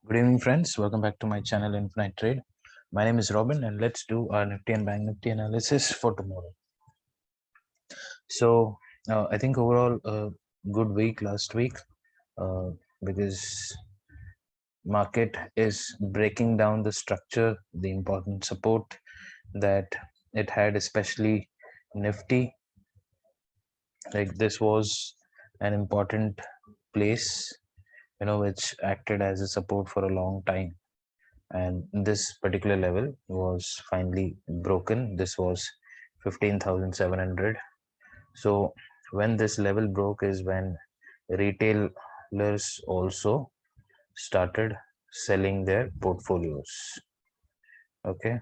Good evening, friends. Welcome back to my channel, Infinite Trade. My name is Robin, and let's do our Nifty and Bank Nifty analysis for tomorrow. So, I think overall a good week last week uh, because market is breaking down the structure, the important support that it had, especially Nifty. Like this was an important place, which acted as a support for a long time, and this particular level was finally broken. This was 15,700. So when this level broke is when retailers also started selling their portfolios. Okay,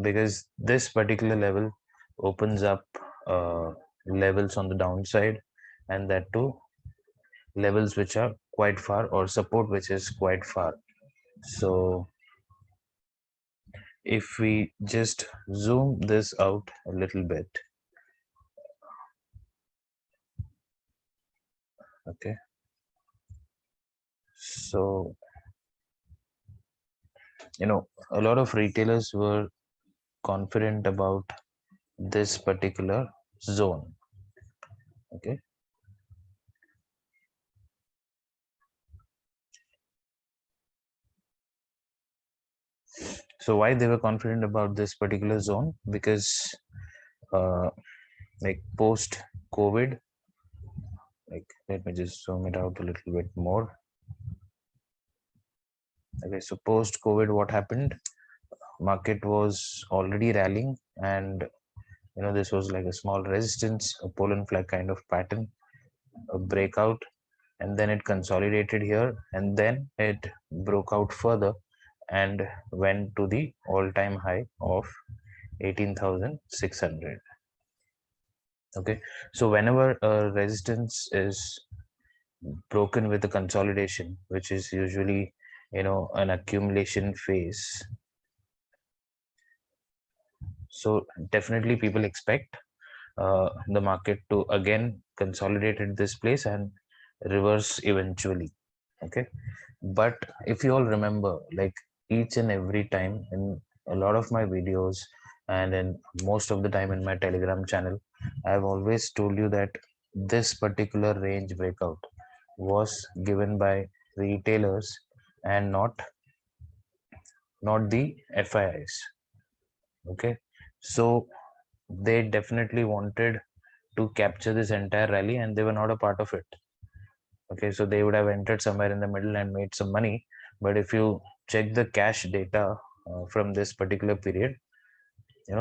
because this particular level opens up levels on the downside, and that too levels which are quite far, or support which is quite far. So if we just zoom this out a little bit, okay, so a lot of retailers were confident about this particular zone. Okay, so why they were confident about this particular zone? Because uh, like post COVID, like let me just zoom it out a little bit more. Okay, so post COVID, what happened? Market was already rallying, and this was like a small resistance, a Poland flag kind of pattern, a breakout, and then it consolidated here, and then it broke out further and went to the all-time high of 18,600. Okay, so whenever a resistance is broken with a consolidation, which is usually an accumulation phase, so definitely people expect the market to again consolidate at this place and reverse eventually. Okay, but if you all remember, like each and every time in a lot of my videos and in most of the time in my Telegram channel, I've always told you that this particular range breakout was given by retailers and not the FIIs. Okay, so they definitely wanted to capture this entire rally, and they were not a part of it. Okay, so they would have entered somewhere in the middle and made some money. But if you check the cash data from this particular period,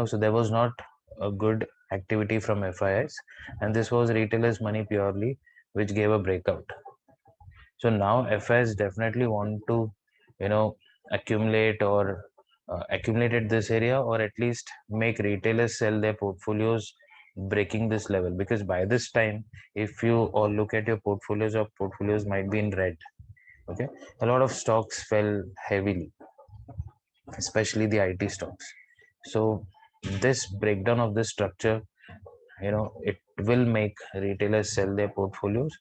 so there was not a good activity from FIIs, and this was retailers money purely, which gave a breakout. So now FIIs definitely want to accumulate, or accumulate at this area, or at least make retailers sell their portfolios breaking this level, because by this time, if you all look at your portfolios might be in red. Okay, a lot of stocks fell heavily, especially the IT stocks. So this breakdown of this structure, it will make retailers sell their portfolios,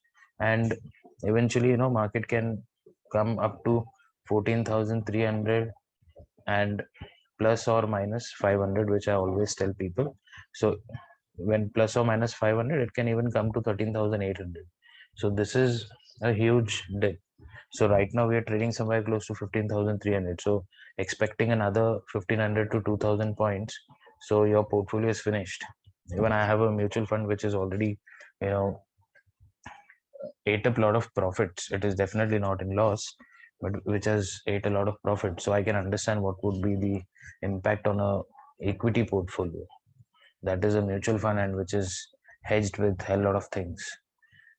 and eventually market can come up to 14,300 and plus or minus 500, which I always tell people. So when plus or minus 500, it can even come to 13,800. So this is a huge dip. So right now we are trading somewhere close to 15,300. So expecting another 1,500 to 2,000 points, so your portfolio is finished. Even I have a mutual fund which is already, you know, ate up a lot of profits. It is definitely not in loss, but which has ate a lot of profit. So I can understand what would be the impact on a equity portfolio. That is a mutual fund, and which is hedged with a lot of things.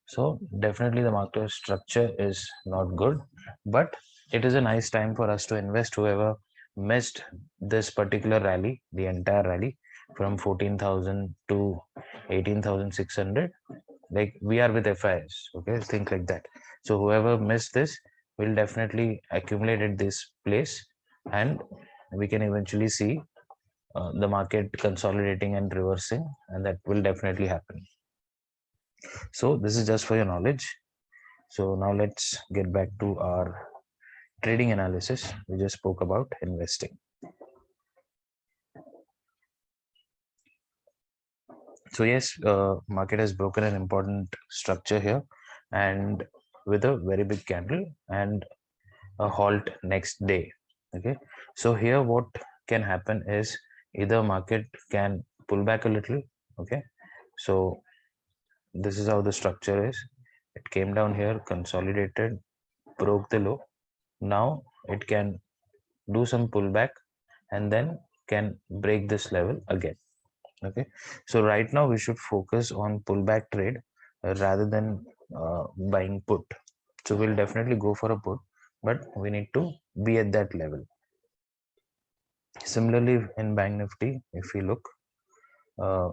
So definitely the market structure is not good, but it is a nice time for us to invest. Whoever missed this particular rally, the entire rally from 14,000 to 18,600, like we are with FIs, okay, think like that. So whoever missed this will definitely accumulate at this place, and we can eventually see the market consolidating and reversing, and that will definitely happen. So this is just for your knowledge. So now let's get back to our trading analysis. We just spoke about investing. So yes, market has broken an important structure here, and with a very big candle and a halt next day. Okay, so here what can happen is either market can pull back a little. Okay, so this is how the structure is. It came down here, consolidated, broke the low. Now it can do some pullback and then can break this level again. Okay, so right now we should focus on pullback trade rather than buying put. So we'll definitely go for a put, but we need to be at that level. Similarly, in Bank Nifty, if we look, uh,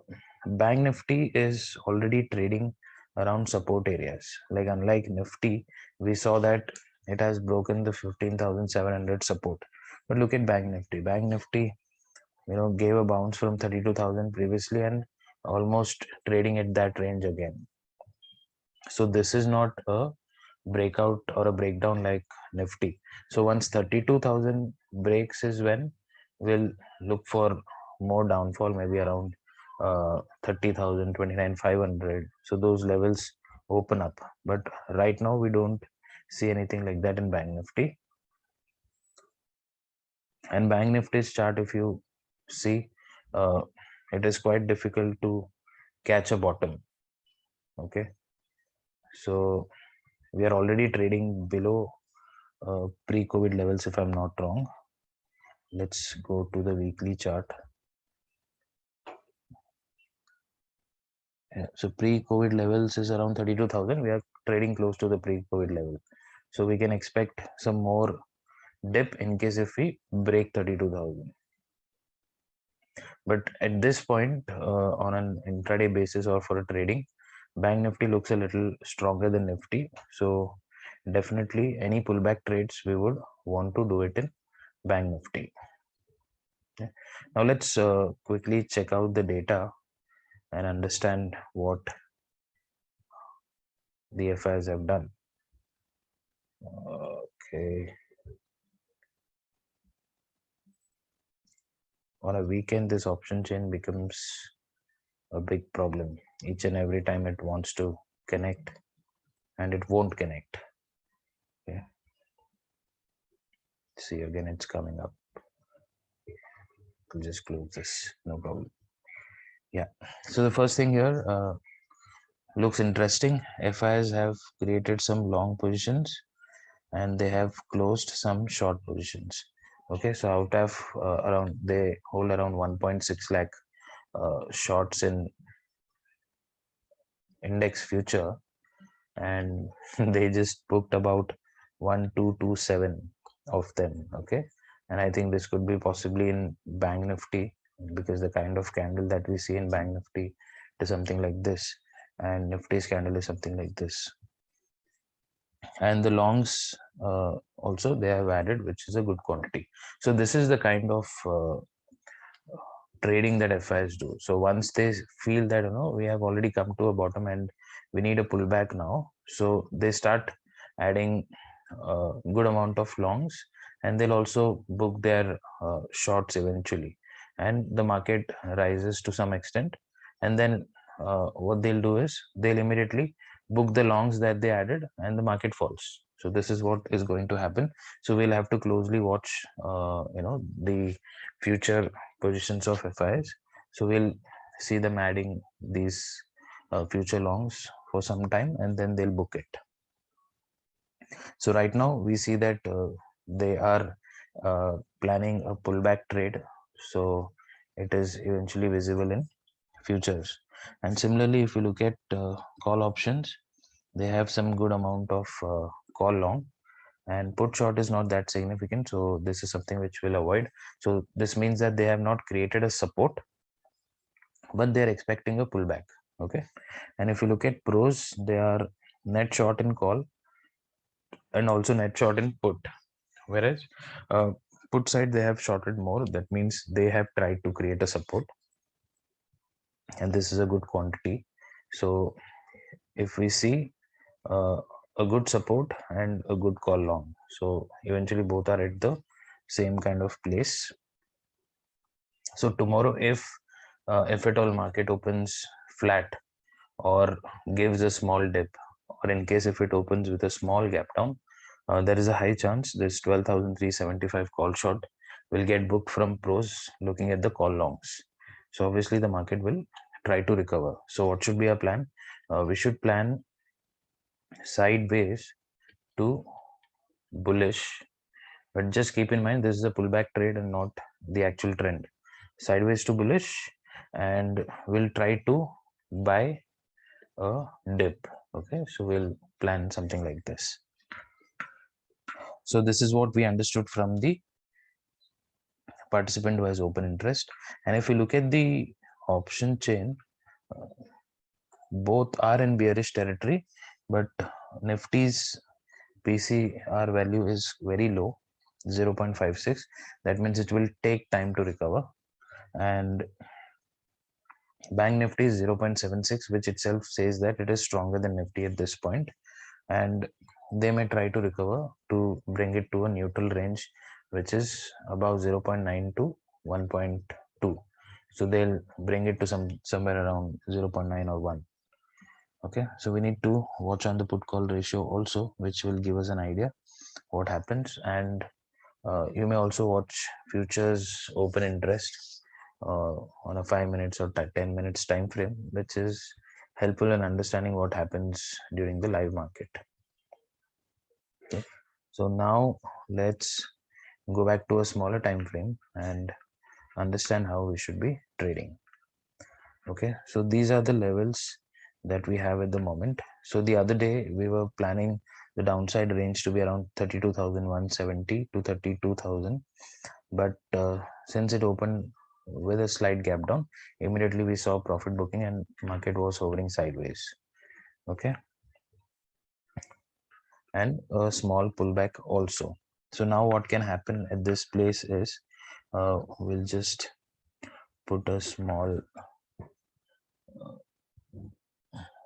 Bank Nifty is already trading around support areas. Like unlike Nifty, we saw that it has broken the 15,700 support. But look at Bank Nifty. Bank Nifty, gave a bounce from 32,000 previously and almost trading at that range again. So this is not a breakout or a breakdown like Nifty. So once 32,000 breaks is when we'll look for more downfall, maybe around 30,000, 29,500. So those levels open up. But right now we don't see anything like that in Bank Nifty. And Bank Nifty's chart, if you see, it is quite difficult to catch a bottom. Okay, so we are already trading below pre-COVID levels, if I'm not wrong. Let's go to the weekly chart. Yeah, so pre-COVID levels is around 32,000. We are trading close to the pre-COVID level. So we can expect some more dip in case if we break 32,000. But at this point, on an intraday basis or for a trading, Bank Nifty looks a little stronger than Nifty. So definitely any pullback trades, we would want to do it in Bank Nifty. Okay. Now let's quickly check out the data and understand what the FIs have done. Okay. On a weekend, this option chain becomes a big problem. Each and every time it wants to connect and it won't connect. Okay. See, again, it's coming up. I'll just close this, no problem. Yeah. So the first thing here looks interesting. FIs have created some long positions and they have closed some short positions. Okay, so out of around, they hold around 1.6 lakh shorts in index future, and they just booked about 1227 of them. Okay, and I think this could be possibly in Bank Nifty, because the kind of candle that we see in Bank Nifty is something like this, and Nifty's candle is something like this. And the longs also they have added, which is a good quantity. So this is the kind of trading that FIs do. So once they feel that we have already come to a bottom and we need a pullback now, so they start adding a good amount of longs, and they'll also book their shorts eventually, and the market rises to some extent, and then what they'll do is they'll immediately book the longs that they added and the market falls. So this is what is going to happen. So we'll have to closely watch the future positions of FIs. So we'll see them adding these future longs for some time, and then they'll book it. So right now we see that they are planning a pullback trade. So it is eventually visible in futures. And similarly, if you look at call options, they have some good amount of call long, and put short is not that significant. So this is something which we'll avoid. So this means that they have not created a support, but they're expecting a pullback. Okay, and if you look at pros, they are net short in call and also net short in put, whereas put side they have shorted more. That means they have tried to create a support, and this is a good quantity. So if we see a good support and a good call long. So eventually both are at the same kind of place. So tomorrow, if at all market opens flat or gives a small dip, or in case if it opens with a small gap down, there is a high chance this 12,375 call short will get booked from pros looking at the call longs. So obviously the market will try to recover. So what should be our plan? We should plan sideways to bullish, but just keep in mind this is a pullback trade and not the actual trend. Sideways to bullish, and we'll try to buy a dip. Okay, so we'll plan something like this. So this is what we understood from the participant who has open interest. And if you look at the option chain, both are in bearish territory, but Nifty's PCR value is very low, 0.56. That means it will take time to recover. And Bank Nifty is 0.76, which itself says that it is stronger than Nifty at this point, and they may try to recover to bring it to a neutral range, which is about 0.9 to 1.2. So they'll bring it to somewhere around 0.9 or 1. Okay, so we need to watch on the put call ratio also, which will give us an idea what happens. And you may also watch futures open interest on a 5 minutes or 10 minutes time frame, which is helpful in understanding what happens during the live market. Okay, so now let's go back to a smaller time frame and understand how we should be trading. Okay, so these are the levels that we have at the moment. So the other day we were planning the downside range to be around 32,170 to 32,000, but since it opened with a slight gap down, immediately we saw profit booking and market was hovering sideways. Okay, and a small pullback also. So now what can happen at this place is we'll just put a small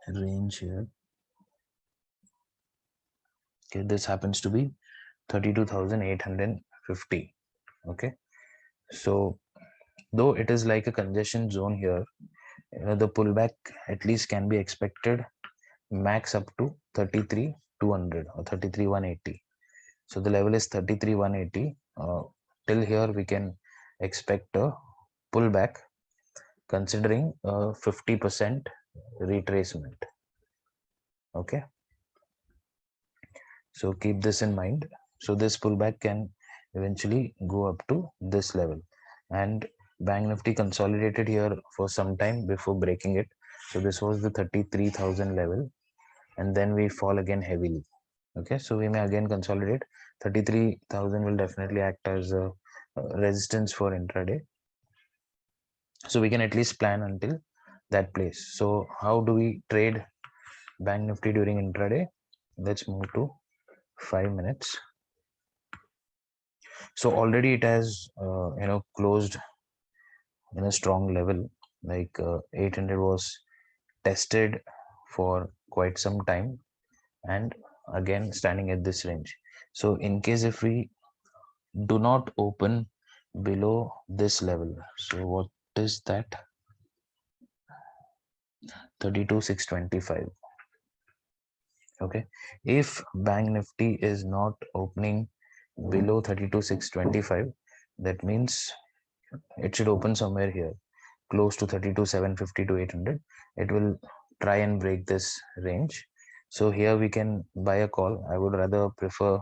range here. Okay, this happens to be 32,850. Okay, so though it is like a congestion zone here, the pullback at least can be expected max up to 33,200 or 33,180. So the level is 33,180. Till here we can expect a pullback considering a 50% retracement. Okay, so keep this in mind. So this pullback can eventually go up to this level, and Bank Nifty consolidated here for some time before breaking it. So this was the 33,000 level, and then we fall again heavily. Okay, so we may again consolidate. 33,000 will definitely act as a resistance for intraday, so we can at least plan until that place. So how do we trade Bank Nifty during intraday? Let's move to 5 minutes. So already it has closed in a strong level, like 800 was tested for quite some time, and again standing at this range. So in case if we do not open below this level, so what is that? 32,625. Okay, if Bank Nifty is not opening below 32,625, that means it should open somewhere here close to 32,750 to 800. It will try and break this range. So here we can buy a call. I would rather prefer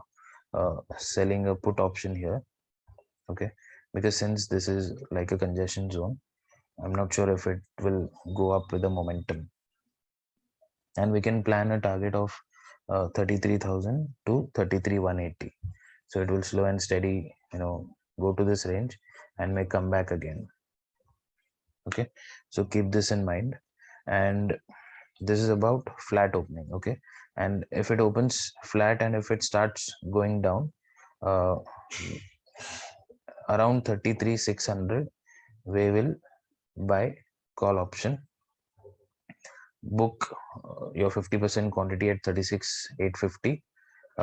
selling a put option here. Okay, because since this is like a congestion zone, I'm not sure if it will go up with the momentum. And we can plan a target of 33,000 to 33,180. So it will slow and steady, go to this range and may come back again. Okay, so keep this in mind. And this is about flat opening. Okay, and if it opens flat and if it starts going down around 33,600, we will buy call option book your 50% quantity at 36,850.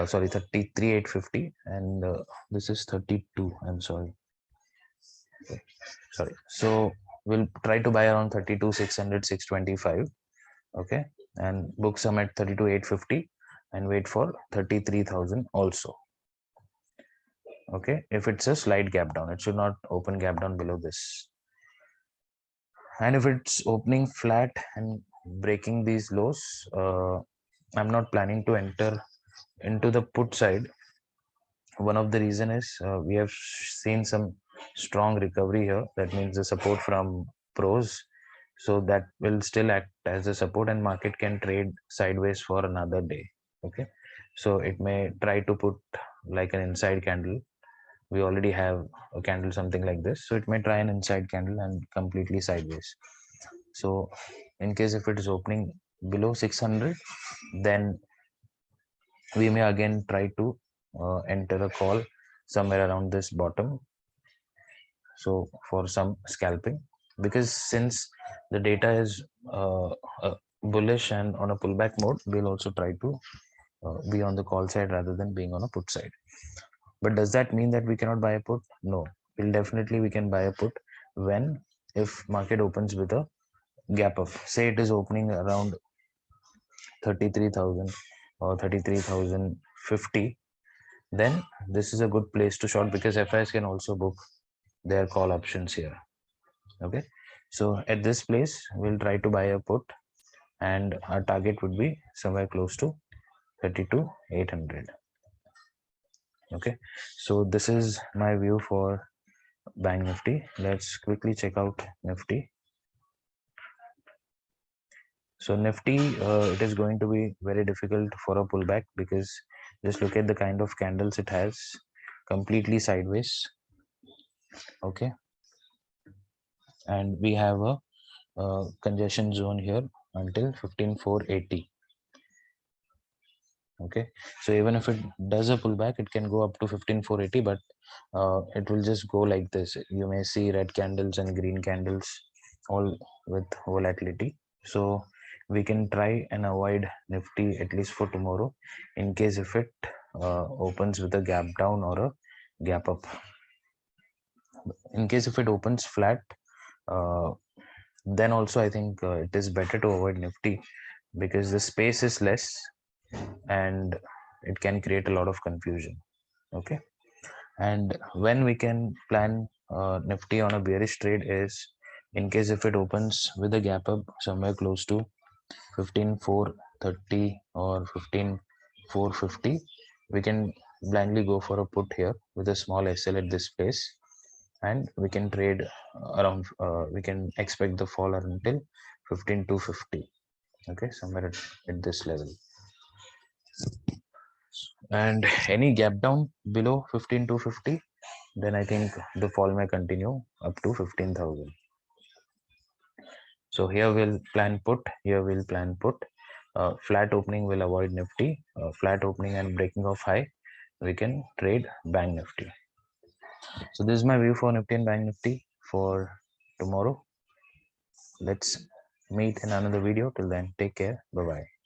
Sorry, 33,850, and this is 32. I'm sorry. Okay. Sorry. So we'll try to buy around 32,600, 625. Okay, and book some at 32,850 and wait for 33,000 also. Okay, if it's a slight gap down, it should not open gap down below this. And if it's opening flat and breaking these lows, I'm not planning to enter into the put side. One of the reason is we have seen some strong recovery here. That means the support from pros, so that will still act as a support, and market can trade sideways for another day. Okay, so it may try to put like an inside candle. We already have a candle something like this, so it may try an inside candle and completely sideways. So in case if it is opening below 600, then we may again try to enter a call somewhere around this bottom, so for some scalping, because since the data is bullish and on a pullback mode, we'll also try to be on the call side rather than being on a put side. But does that mean that we cannot buy a put? No, we can buy a put when, if market opens with a gap up, say it is opening around 33,000 or 33,050, then this is a good place to short, because FIs can also book their call options here. Okay, so at this place we'll try to buy a put, and our target would be somewhere close to 32,800. Okay, so this is my view for Bank Nifty. Let's quickly check out Nifty. So Nifty, it is going to be very difficult for a pullback, because just look at the kind of candles it has, completely sideways. Okay, and we have a congestion zone here until 15,480. Okay, so even if it does a pullback, it can go up to 15,480, but it will just go like this. You may see red candles and green candles all with volatility. So we can try and avoid Nifty at least for tomorrow, in case if it opens with a gap down or a gap up. In case if it opens flat, then also I think it is better to avoid Nifty, because the space is less and it can create a lot of confusion. Okay, and when we can plan Nifty on a bearish trade is in case if it opens with a gap up somewhere close to 15,430 or 15,450, we can blindly go for a put here with a small SL at this place, and we can trade around we can expect the fall until 15,250. Okay, somewhere at this level, and any gap down below 15,250, then I think the fall may continue up to 15,000. So here we'll plan put, here we'll plan put. Flat opening will avoid Nifty. Flat opening and breaking of high, we can trade Bank Nifty. So this is my view for Nifty and Bank Nifty for tomorrow. Let's meet in another video. Till then, take care. Bye bye.